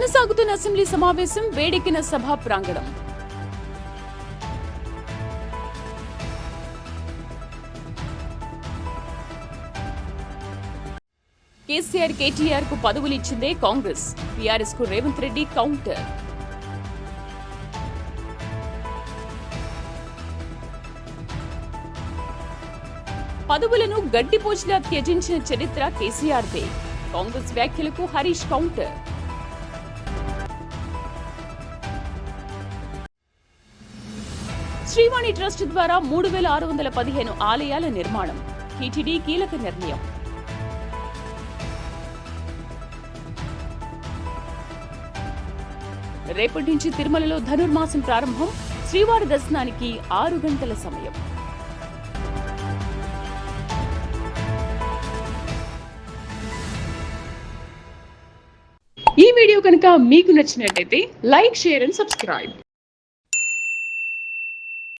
కొనసాగుతున్న అసెంబ్లీ సమావేశం, వేడెక్కిన సభా ప్రాంగణం. కేసీఆర్, కేటీఆర్ కు పదవులు ఇచ్చిందే కాంగ్రెస్. టీఆర్ఎస్ కు రేవంత్ రెడ్డి కౌంటర్. పదవులను గడ్డిపోచిలా త్యజించిన చరిత్ర కేసీఆర్దే. కాంగ్రెస్ వ్యాఖ్యలకు హరీష్ కౌంటర్. శ్రీవాణి ట్రస్ట్ ద్వారా 3615 ఆలయాల నిర్మాణం. టీటీడీ కీలక నిర్ణయం. రేపటి నుంచి తిరుమలలో ధనుర్మాసం ప్రారంభం. శ్రీవారి దర్శనానికి 6 గంటల సమయం. ఈ వీడియో కనుక మీకు నచ్చినట్లయితే లైక్, షేర్ అండ్ సబ్స్క్రైబ్.